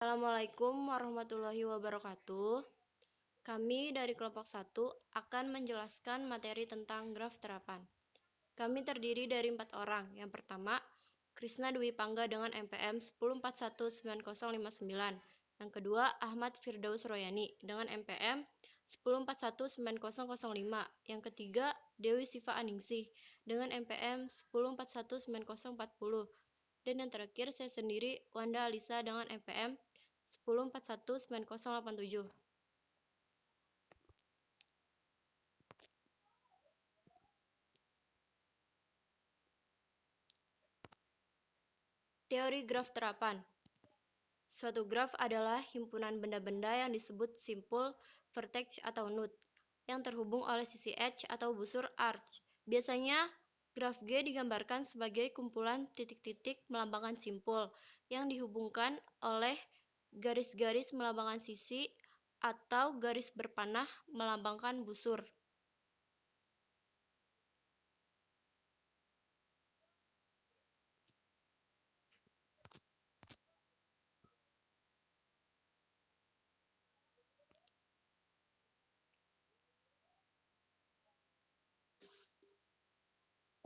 Assalamualaikum warahmatullahi wabarakatuh. Kami dari kelompok 1 akan menjelaskan materi tentang graf terapan. Kami terdiri dari 4 orang. Yang pertama, Krisna Dwi Pangga dengan MPM 10419059. Yang kedua, Ahmad Firdaus Royani dengan MPM 10419005. Yang ketiga, Dewi Siva Aningsih dengan MPM 10419040. Dan yang terakhir saya sendiri, Wanda Alisa dengan MPM 10419087. Teori graf terapan. Suatu graf adalah himpunan benda-benda yang disebut simpul, vertex, atau node yang terhubung oleh sisi edge atau busur arch. Biasanya, graf G digambarkan sebagai kumpulan titik-titik melambangkan simpul yang dihubungkan oleh garis-garis melambangkan sisi atau garis berpanah melambangkan busur.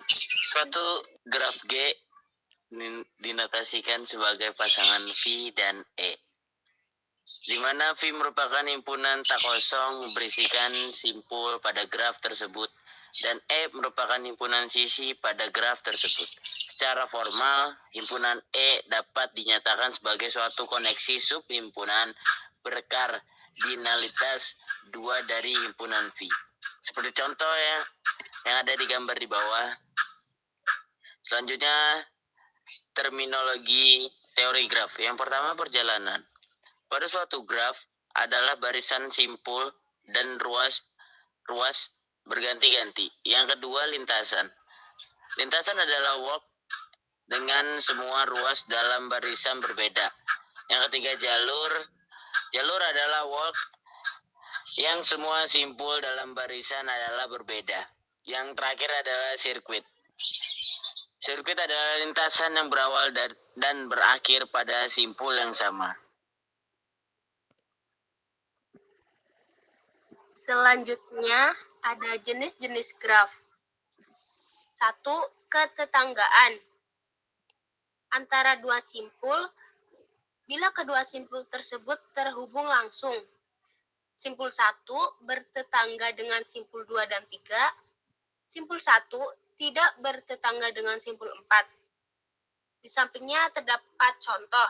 Suatu graf G dinotasikan sebagai pasangan V dan E, di mana V merupakan himpunan tak kosong berisikan simpul pada graf tersebut, dan E merupakan himpunan sisi pada graf tersebut. Secara formal, himpunan E dapat dinyatakan sebagai suatu koneksi subhimpunan berkardinalitas dua dari himpunan V. Seperti contoh yang ada di gambar di bawah. Selanjutnya, terminologi teori graf. Yang pertama, perjalanan. Pada suatu graf adalah barisan simpul dan ruas berganti-ganti. Yang kedua, lintasan. Lintasan adalah walk dengan semua ruas dalam barisan berbeda. Yang ketiga, jalur. Jalur adalah walk yang semua simpul dalam barisan adalah berbeda. Yang terakhir adalah sirkuit. Sirkuit adalah lintasan yang berawal dan berakhir pada simpul yang sama. Selanjutnya ada jenis-jenis graf. 1. Ketetanggaan antara dua simpul bila kedua simpul tersebut terhubung langsung. Simpul 1 bertetangga dengan simpul 2 dan 3. Simpul 1 tidak bertetangga dengan simpul 4. Di sampingnya terdapat contoh.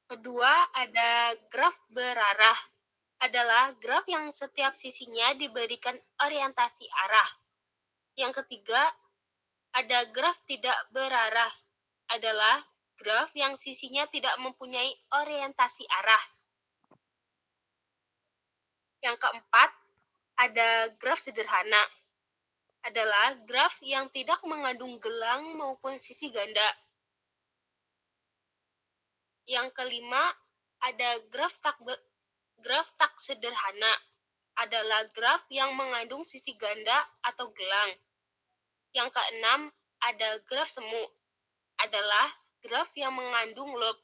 Kedua, ada graf berarah. Adalah graf yang setiap sisinya diberikan orientasi arah. Yang ketiga, ada graf tidak berarah. Adalah graf yang sisinya tidak mempunyai orientasi arah. Yang keempat, ada graf sederhana. Adalah graf yang tidak mengandung gelang maupun sisi ganda. Yang kelima, ada graf tak sederhana. Adalah graf yang mengandung sisi ganda atau gelang. Yang keenam, ada graf semu. Adalah graf yang mengandung loop.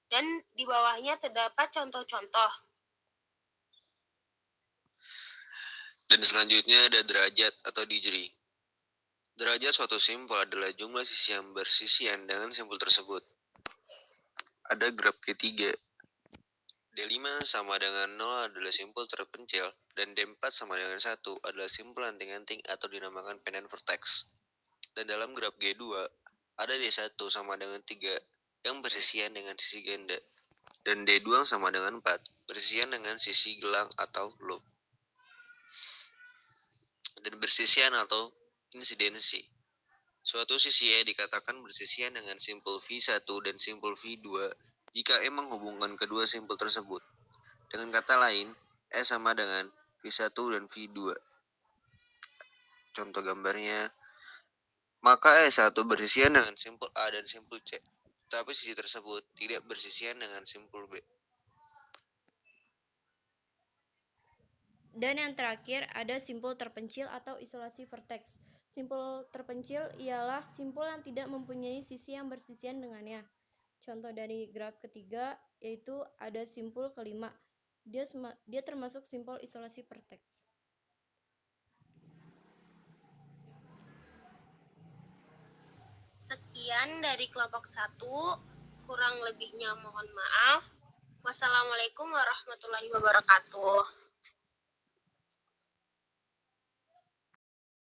Dan di bawahnya terdapat contoh-contoh. Dan selanjutnya ada derajat atau degree. Derajat suatu simpul adalah jumlah sisi yang bersisian dengan simpul tersebut. Ada graf ketiga. D5 sama dengan 0 adalah simpul terpencil, dan D4 sama dengan 1 adalah simpul anting-anting atau dinamakan pendant vertex. Dan dalam graf G2, ada D1 sama dengan 3 yang bersisian dengan sisi ganda, dan D2 sama dengan 4 bersisian dengan sisi gelang atau loop, dan bersisian atau insidensi. Suatu sisi E dikatakan bersisian dengan simpul V1 dan simpul V2 jika E menghubungkan kedua simpul tersebut. Dengan kata lain, E sama dengan V1 dan V2. Contoh gambarnya, maka E1 bersisian dengan simpul A dan simpul C, tetapi sisi tersebut tidak bersisian dengan simpul B. Dan yang terakhir ada simpul terpencil atau isolasi vertex. Simpul terpencil ialah simpul yang tidak mempunyai sisi yang bersisian dengannya. contoh dari graf ketiga yaitu ada simpul kelima. Dia termasuk simpul isolasi vertex. Sekian dari kelompok 1, kurang lebihnya mohon maaf. Wassalamualaikum warahmatullahi wabarakatuh.